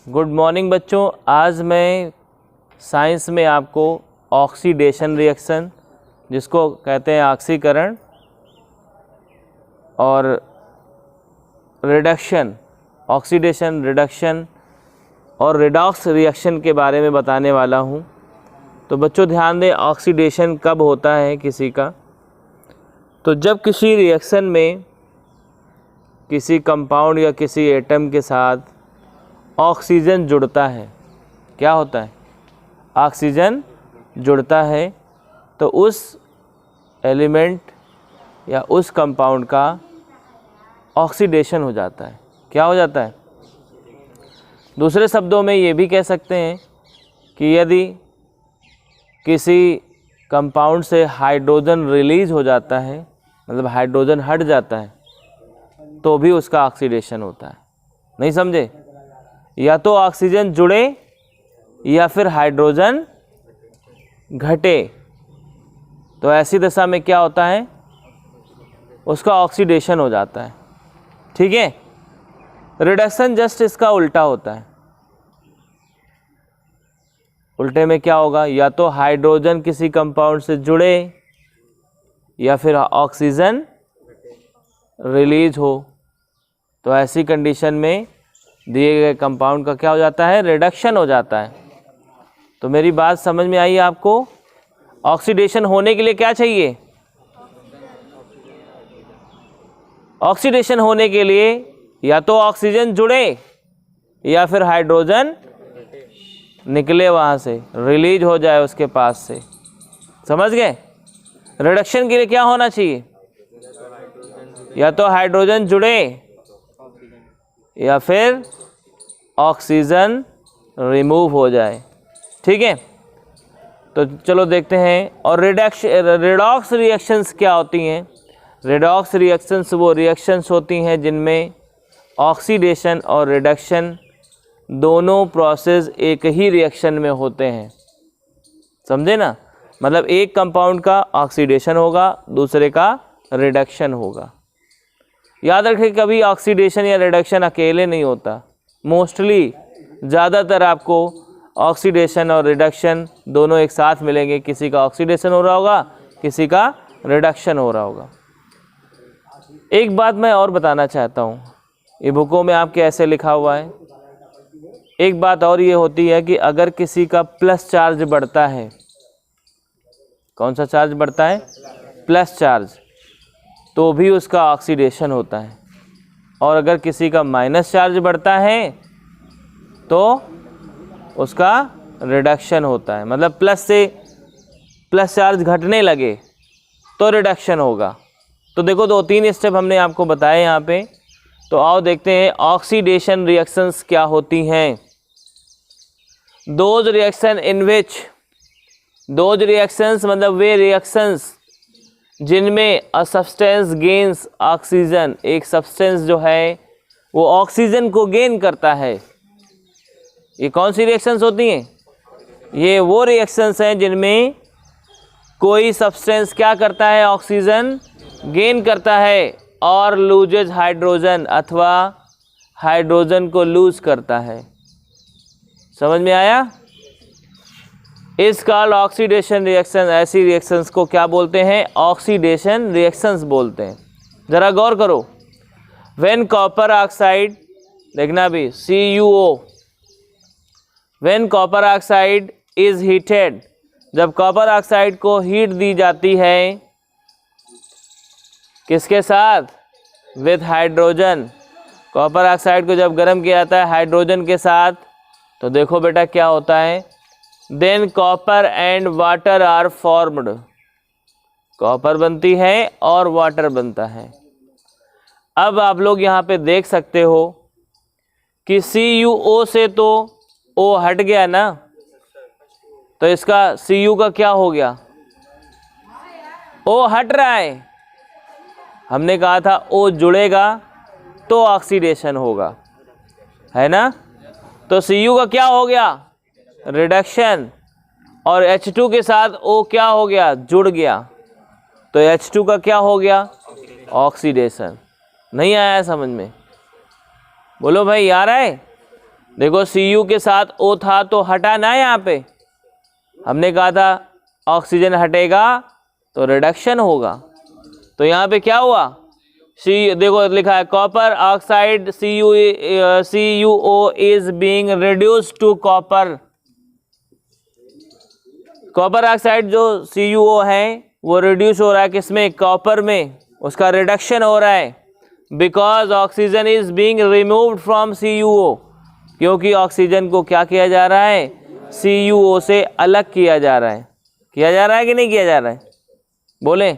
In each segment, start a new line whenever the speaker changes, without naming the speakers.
Good morning बच्चों। आज मैं साइंस में आपको ऑक्सीडेशन रिएक्शन, जिसको कहते हैं ऑक्सीकरण, और रिडक्शन, ऑक्सीडेशन, रिडक्शन और रिडॉक्स रिएक्शन के बारे में बताने वाला हूँ। तो बच्चों ध्यान दें, ऑक्सीडेशन कब होता है किसी का? तो जब किसी रिएक्शन में किसी कंपाउंड या किसी एटम के साथ ऑक्सीजन जुड़ता है। क्या होता है? ऑक्सीजन जुड़ता है तो उस एलिमेंट या उस कंपाउंड का ऑक्सीडेशन हो जाता है। क्या हो जाता है? दूसरे शब्दों में ये भी कह सकते हैं कि यदि किसी कंपाउंड से हाइड्रोजन रिलीज हो जाता है, मतलब हाइड्रोजन हट जाता है, तो भी उसका ऑक्सीडेशन होता है। नहीं समझे? या तो ऑक्सीजन जुड़े या फिर हाइड्रोजन घटे, तो ऐसी दशा में क्या होता है? उसका ऑक्सीडेशन हो जाता है। ठीक है। रिडक्शन जस्ट इसका उल्टा होता है। उल्टे में क्या होगा? या तो हाइड्रोजन किसी कंपाउंड से जुड़े या फिर ऑक्सीजन रिलीज हो, तो ऐसी कंडीशन में दिए गए कंपाउंड का क्या हो जाता है? रिडक्शन हो जाता है। तो मेरी बात समझ में आई आपको? ऑक्सीडेशन होने के लिए क्या चाहिए? ऑक्सीडेशन होने के लिए या तो ऑक्सीजन जुड़े या फिर हाइड्रोजन निकले, वहाँ से रिलीज हो जाए उसके पास से। समझ गए? रिडक्शन के लिए क्या होना चाहिए? या तो हाइड्रोजन जुड़े या फिर ऑक्सीजन रिमूव हो जाए। ठीक है। तो चलो देखते हैं। और रिडॉक्स रिएक्शंस क्या होती हैं? रिडॉक्स रिएक्शंस वो रिएक्शंस होती हैं जिनमें ऑक्सीडेशन और रिडक्शन दोनों प्रोसेस एक ही रिएक्शन में होते हैं। समझे ना? मतलब एक कंपाउंड का ऑक्सीडेशन होगा, दूसरे का रिडक्शन होगा। याद रखें, कभी ऑक्सीडेशन या रिडक्शन अकेले नहीं होता। मोस्टली ज़्यादातर आपको ऑक्सीडेशन और रिडक्शन दोनों एक साथ मिलेंगे। किसी का ऑक्सीडेशन हो रहा होगा, किसी का रिडक्शन हो रहा होगा। एक बात मैं और बताना चाहता हूँ, ये बुकों में आपके ऐसे लिखा हुआ है। एक बात और ये होती है कि अगर किसी का प्लस चार्ज बढ़ता है, कौन सा चार्ज बढ़ता है? प्लस चार्ज, तो भी उसका ऑक्सीडेशन होता है। और अगर किसी का माइनस चार्ज बढ़ता है तो उसका रिडक्शन होता है। मतलब प्लस से प्लस चार्ज घटने लगे तो रिडक्शन होगा। तो देखो, 2-3 स्टेप हमने आपको बताए यहाँ पे। तो आओ देखते हैं ऑक्सीडेशन रिएक्शंस क्या होती हैं। Those reaction in which, those reactions मतलब वे रिएक्शंस जिनमें अ सब्सटेंस गेन्स ऑक्सीजन, एक सब्सटेंस जो है वो ऑक्सीजन को गेन करता है। ये कौन सी रिएक्शंस होती हैं? ये वो रिएक्शंस हैं जिनमें कोई सब्सटेंस क्या करता है? ऑक्सीजन गेन करता है और लूजेज हाइड्रोजन, अथवा हाइड्रोजन को लूज करता है। समझ में आया? इस कॉल्ड ऑक्सीडेशन रिएक्शन। ऐसी रिएक्शंस को क्या बोलते हैं? ऑक्सीडेशन रिएक्शंस बोलते हैं। जरा गौर करो। व्हेन कॉपर ऑक्साइड, देखना भी, CuO, when copper oxide is heated, जब कॉपर ऑक्साइड को हीट दी जाती है, किसके साथ? With hydrogen. कॉपर ऑक्साइड को जब गर्म किया जाता है हाइड्रोजन के साथ, तो देखो बेटा क्या होता है? Then copper and water are formed, copper बनती है और वाटर बनता है। अब आप लोग यहाँ पे देख सकते हो कि CuO से तो O हट गया ना, तो इसका Cu का क्या हो गया? O हट रहा है। हमने कहा था O जुड़ेगा तो ऑक्सीडेशन होगा, है ना? तो Cu का क्या हो गया? रिडक्शन। और H2 के साथ O क्या हो गया, जुड़ गया, तो H2 का क्या हो गया, ऑक्सीडेशन। नहीं आया समझ में? बोलो भाई आ रहा है? देखो Cu के साथ O था तो हटा ना, यहाँ पे हमने कहा था ऑक्सीजन हटेगा तो रिडक्शन होगा, तो यहाँ पे क्या हुआ, देखो लिखा है copper oxide CuO is being reduced to copper. Copper oxide जो CuO है वो रिड्यूस हो रहा है किसमें, कॉपर में, उसका रिडक्शन हो रहा है। Because oxygen is being removed from CuO, क्योंकि ऑक्सीजन को क्या किया जा रहा है, CuO से अलग किया जा रहा है। किया जा रहा है कि नहीं किया जा रहा है, बोले?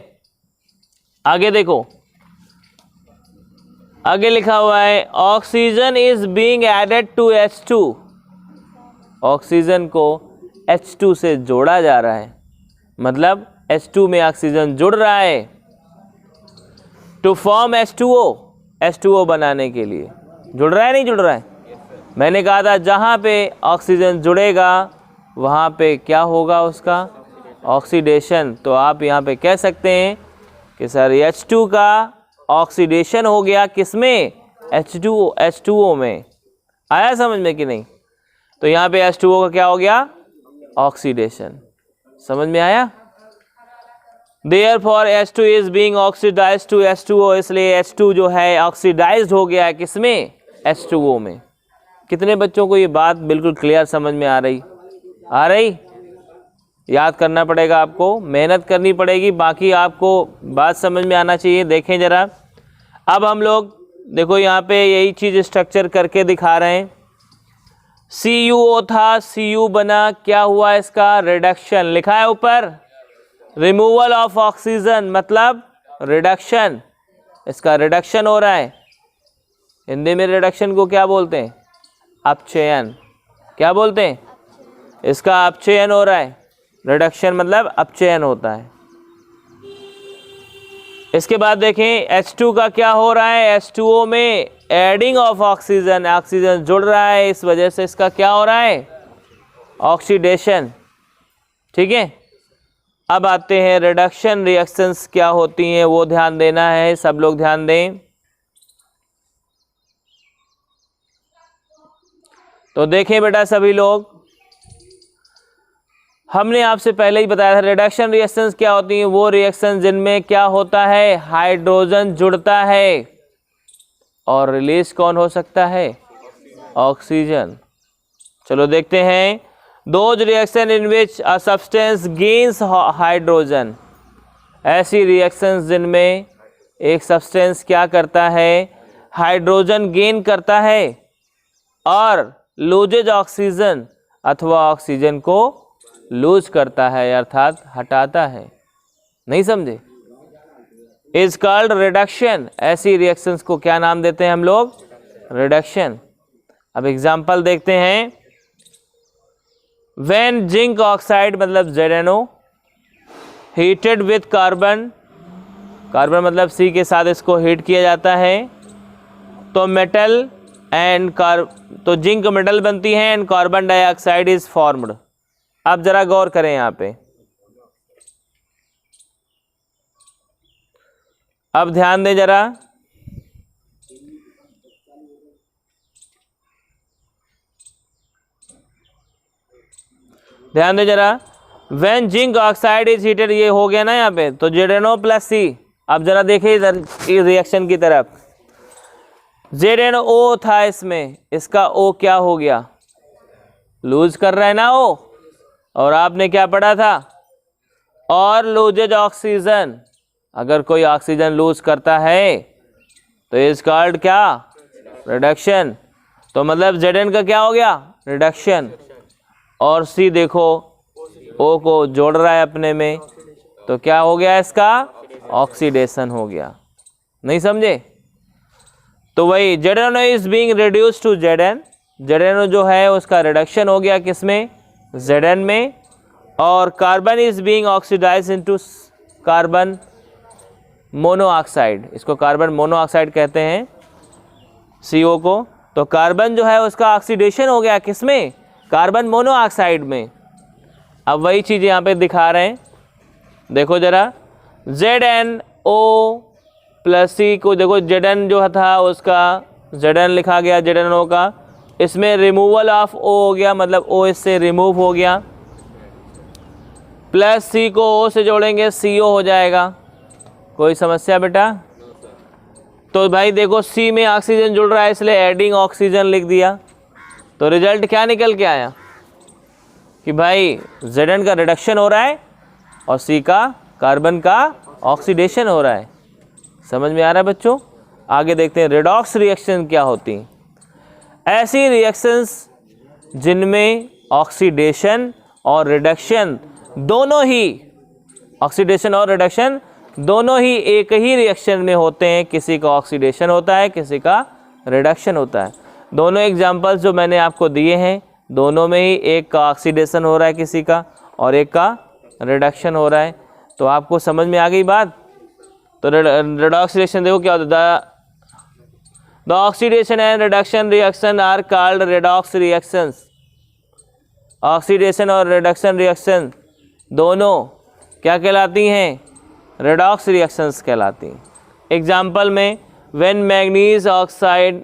आगे देखो, आगे लिखा हुआ है oxygen is being added to H2, oxygen को H2 से जोड़ा जा रहा है, मतलब H2 में ऑक्सीजन जुड़ रहा है टू फॉर्म H2O बनाने के लिए। जुड़ रहा है नहीं जुड़ रहा है? मैंने कहा था जहाँ पे ऑक्सीजन जुड़ेगा वहाँ पे क्या होगा, उसका ऑक्सीडेशन। तो आप यहाँ पे कह सकते हैं कि सर H2 का ऑक्सीडेशन हो गया किसमें, H2O में। आया समझ में कि नहीं? तो यहाँ पे H2O का क्या हो गया, ऑक्सीडेशन। समझ में आया? Therefore H2 is being oxidized to H2O, इसलिए H2 जो है ऑक्सीडाइज्ड हो गया है किसमें, H2O में। कितने बच्चों को ये बात बिल्कुल क्लियर समझ में आ रही? आ रही? याद करना पड़ेगा आपको, मेहनत करनी पड़ेगी, बाकी आपको बात समझ में आना चाहिए। देखें ज़रा, अब हम लोग देखो यहाँ पे यही चीज़ स्ट्रक्चर करके दिखा रहे हैं। CuO था, Cu बना, क्या हुआ, इसका रिडक्शन। लिखा है ऊपर रिमूवल ऑफ ऑक्सीजन, मतलब रिडक्शन, इसका रिडक्शन हो रहा है। हिंदी में रिडक्शन को क्या बोलते हैं, अपचयन। क्या बोलते हैं, इसका अपचयन हो रहा है। रिडक्शन मतलब अपचयन होता है। इसके बाद देखें H2 का क्या हो रहा है, H2O में एडिंग ऑफ ऑक्सीजन, ऑक्सीजन जुड़ रहा है, इस वजह से इसका क्या हो रहा है, ऑक्सीडेशन। ठीक है, अब आते हैं रिडक्शन रिएक्शंस क्या होती हैं, वो ध्यान देना है, सब लोग ध्यान दें। तो देखें बेटा सभी लोग, हमने आपसे पहले ही बताया था रिडक्शन रिएक्शंस क्या होती हैं, वो रिएक्शन जिनमें क्या होता है, हाइड्रोजन जुड़ता है और रिलीज कौन हो सकता है, ऑक्सीजन। चलो देखते हैं, those reaction in which a substance gains hydrogen, ऐसी रिएक्शंस जिनमें एक सब्सटेंस क्या करता है, हाइड्रोजन गेन करता है और लूजेज ऑक्सीजन अथवा ऑक्सीजन को लूज करता है, अर्थात हटाता है। नहीं समझे? Is called reduction. ऐसी रिएक्शंस को क्या नाम देते हैं हम लोग, रिडक्शन। अब एग्जांपल देखते हैं। व्हेन जिंक ऑक्साइड मतलब ZnO heated with carbon, carbon मतलब C के साथ इसको हीट किया जाता है, तो मेटल एंड तो जिंक मेटल बनती है and carbon dioxide is formed. आप जरा गौर करें यहाँ पे, अब ध्यान दें जरा, ध्यान दें जरा। When zinc oxide is heated, ये हो गया ना यहाँ पे, तो ZnO प्लस C। अब जरा देखिए इधर इस रिएक्शन की तरफ, ZnO था इसमें, इसका O क्या हो गया, लूज कर रहा है ना O, और आपने क्या पढ़ा था, और लूजेज ऑक्सीजन, अगर कोई ऑक्सीजन लूज करता है तो इज कॉल्ड क्या, रिडक्शन। तो मतलब Zn का क्या हो गया, रिडक्शन, और C देखो O को जोड़ रहा है अपने में, तो क्या हो गया, इसका ऑक्सीडेशन हो गया। नहीं समझे? तो वही ZnO is being reduced to Zn, ZnO जो है उसका रिडक्शन हो गया किसमें, Zn में, और carbon is being oxidised into carbon monoxide, इसको कार्बन मोनोऑक्साइड कहते हैं CO को। तो कार्बन जो है उसका ऑक्सीडेशन हो गया किसमें, कार्बन मोनोऑक्साइड में। अब वही चीज़ यहाँ पे दिखा रहे हैं, देखो ज़रा, ZnO प्लस C को देखो, Zn जो था उसका Zn लिखा गया, ZnO का, इसमें रिमूवल ऑफ O हो गया, मतलब O इससे रिमूव हो गया, प्लस C को O से जोड़ेंगे CO हो जाएगा। कोई समस्या बेटा? तो भाई देखो C में ऑक्सीजन जुड़ रहा है इसलिए एडिंग ऑक्सीजन लिख दिया, तो रिजल्ट क्या निकल के आया कि भाई Zn का रिडक्शन हो रहा है और C का कार्बन का ऑक्सीडेशन हो रहा है। समझ में आ रहा है बच्चों? आगे देखते हैं रेडॉक्स रिएक्शन क्या होती हैं। ऐसी रिएक्शंस जिनमें ऑक्सीडेशन और रिडक्शन दोनों ही, ऑक्सीडेशन और रिडक्शन दोनों ही एक ही रिएक्शन में होते हैं, किसी का ऑक्सीडेशन होता है, किसी का रिडक्शन होता है। दोनों एग्जांपल्स जो मैंने आपको दिए हैं, दोनों में ही एक का ऑक्सीडेशन हो रहा है किसी का और एक का रिडक्शन हो रहा है। तो आपको समझ में आ गई बात? तो रेडॉक्स रिएक्शन देखो क्या होता है, the oxidation and reduction reaction are called redox reactions. Oxidation और रिडक्शन रिएक्शन दोनों क्या कहलाती हैं? रेडॉक्स रिएक्शंस कहलाती हैं। एग्जाम्पल में, when manganese oxide,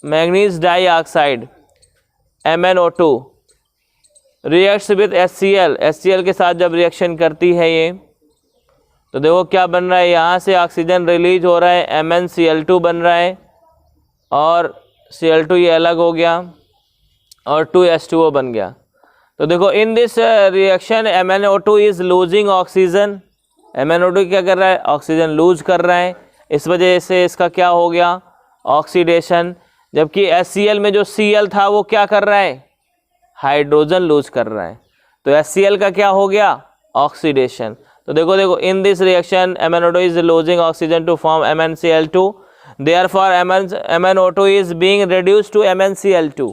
manganese dioxide MnO2 reacts with HCl, HCl के साथ जब रिएक्शन करती है ये, तो देखो क्या बन रहा है, यहाँ से ऑक्सीजन रिलीज हो रहा है, MnCl2 बन रहा है और Cl2 ये अलग हो गया और 2H2O बन गया। तो देखो in this reaction MnO2 is losing oxygen, MnO2 क्या कर रहा है? ऑक्सीजन लूज कर रहा है, इस वजह से इसका क्या हो गया? ऑक्सीडेशन। जबकि HCl में जो Cl था वो क्या कर रहा है? हाइड्रोजन लूज कर रहा है, तो HCl का क्या हो गया? ऑक्सीडेशन। तो देखो देखो in this reaction MnO2 is losing oxygen to form MnCl2, therefore MnO2 is being reduced to MnCl2।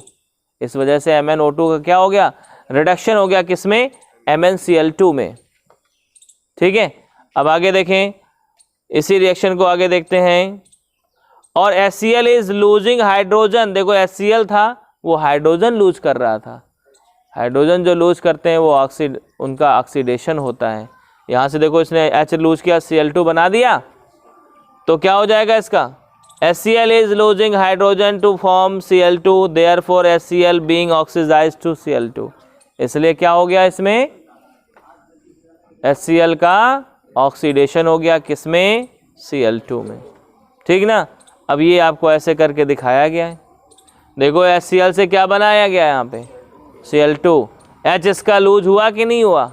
इस वजह से MnO2 का क्या हो गया? रिडक्शन हो गया, किसमें? MnCl2 में। ठीक है, अब आगे देखें, इसी रिएक्शन को आगे देखते हैं। और HCl इज लूजिंग हाइड्रोजन, देखो HCl था वो हाइड्रोजन लूज कर रहा था, हाइड्रोजन जो लूज करते हैं वो उनका ऑक्सीडेशन होता है। यहाँ से देखो इसने H लूज किया, Cl2 बना दिया, तो क्या हो जाएगा इसका? HCl is losing hydrogen to form Cl2, therefore HCl being oxidised to Cl2। इसलिए क्या हो गया इसमें? HCl का ऑक्सीडेशन हो गया, किसमें? Cl2 में। ठीक ना? अब ये आपको ऐसे करके दिखाया गया है। देखो HCl से क्या बनाया गया है यहाँ पे? Cl2। H इसका लूज हुआ कि नहीं हुआ?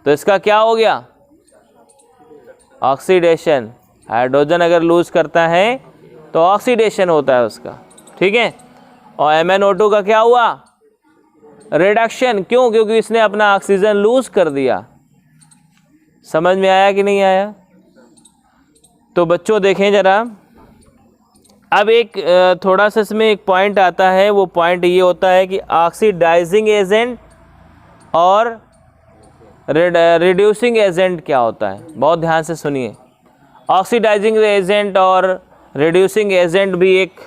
तो इसका क्या हो गया? ऑक्सीडेशन। हाइड्रोजन अगर लूज करता है तो ऑक्सीडेशन होता है उसका। ठीक है, और MnO2 का क्या हुआ? रिडक्शन। क्यों? क्योंकि इसने अपना ऑक्सीजन लूज कर दिया। समझ में आया कि नहीं आया? तो बच्चों देखें जरा, अब एक थोड़ा सा इसमें एक पॉइंट आता है, वो पॉइंट ये होता है कि ऑक्सीडाइजिंग एजेंट और रिड्यूसिंग एजेंट क्या होता है। बहुत ध्यान से सुनिए, ऑक्सीडाइजिंग एजेंट और रिड्यूसिंग एजेंट भी एक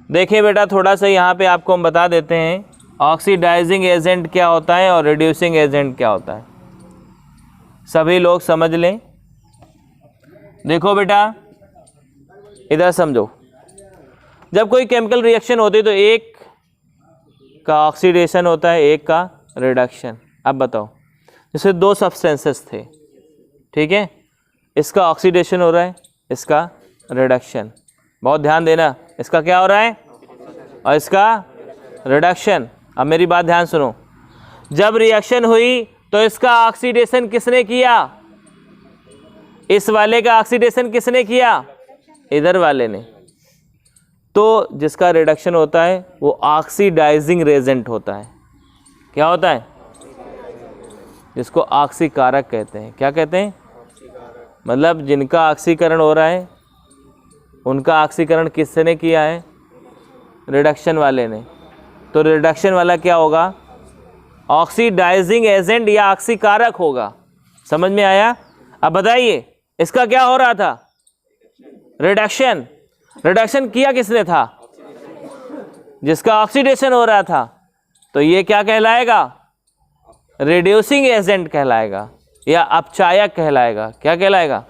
देखिए बेटा, थोड़ा सा यहाँ पे आपको हम बता देते हैं ऑक्सीडाइजिंग एजेंट क्या होता है और रिड्यूसिंग एजेंट क्या होता है, सभी लोग समझ लें। देखो बेटा इधर समझो, जब कोई केमिकल रिएक्शन होती है तो एक का ऑक्सीडेशन होता है, एक का रिडक्शन। अब बताओ, जैसे दो सब्सटेंसेस थे, ठीक है, इसका ऑक्सीडेशन हो रहा है, इसका रिडक्शन। बहुत ध्यान देना, इसका क्या हो रहा है और इसका रिडक्शन। अब मेरी बात ध्यान सुनो, जब रिएक्शन हुई तो इसका ऑक्सीडेशन किसने किया? इस वाले का ऑक्सीडेशन किसने किया? इधर वाले ने। तो जिसका रिडक्शन होता है वो ऑक्सीडाइजिंग रेजेंट होता है। क्या होता है? जिसको ऑक्सीकारक कहते हैं। क्या कहते हैं? मतलब जिनका ऑक्सीकरण हो रहा है उनका ऑक्सीकरण किसने किया है? रिडक्शन वाले ने। तो रिडक्शन वाला क्या होगा? ऑक्सीडाइजिंग एजेंट या ऑक्सीकारक होगा। समझ में आया? अब बताइए इसका क्या हो रहा था? रिडक्शन। रिडक्शन किया किसने था? जिसका ऑक्सीडेशन हो रहा था। तो ये क्या कहलाएगा? रिड्यूसिंग एजेंट कहलाएगा या अपचायक कहलाएगा। क्या कहलाएगा?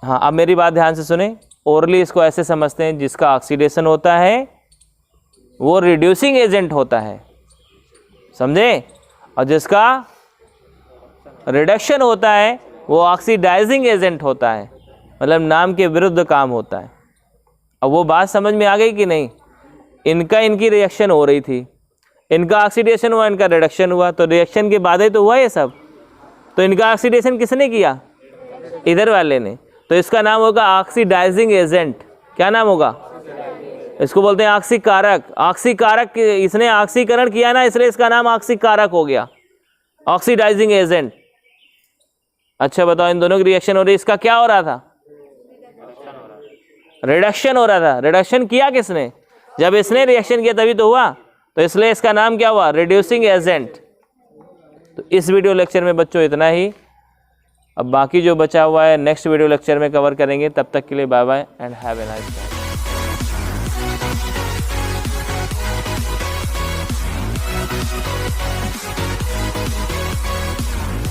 हाँ, अब मेरी बात ध्यान से सुने। ओरली इसको ऐसे समझते हैं, जिसका ऑक्सीडेशन होता है वो रिड्यूसिंग एजेंट होता है, समझे? और जिसका रिडक्शन होता है वो ऑक्सीडाइजिंग एजेंट होता है, मतलब नाम के विरुद्ध काम होता है। अब वो बात समझ में आ गई कि नहीं? इनकी रिएक्शन हो रही थी, इनका ऑक्सीडेशन हुआ, इनका रिडक्शन हुआ, तो रिएक्शन के बाद ही तो हुआ ये सब। तो इनका ऑक्सीडेशन किसने किया? इधर वाले ने। तो इसका नाम होगा ऑक्सीडाइजिंग एजेंट। क्या नाम होगा? इसको बोलते हैं ऑक्सीकारक। ऑक्सीकारक, इसने ऑक्सीकरण किया ना, इसलिए इसका नाम ऑक्सीकारक हो गया, ऑक्सीडाइजिंग एजेंट। अच्छा बताओ, इन दोनों की रिएक्शन हो रही, इसका क्या हो रहा था? रिडक्शन हो रहा था। रिडक्शन किया किसने? जब इसने रिएक्शन किया तभी तो हुआ, तो इसलिए इसका नाम क्या हुआ? Reducing agent. तो इस वीडियो लेक्चर में बच्चों इतना ही। अब बाकी जो बचा हुआ है नेक्स्ट वीडियो लेक्चर में कवर करेंगे। तब तक के लिए bye bye and have a nice day.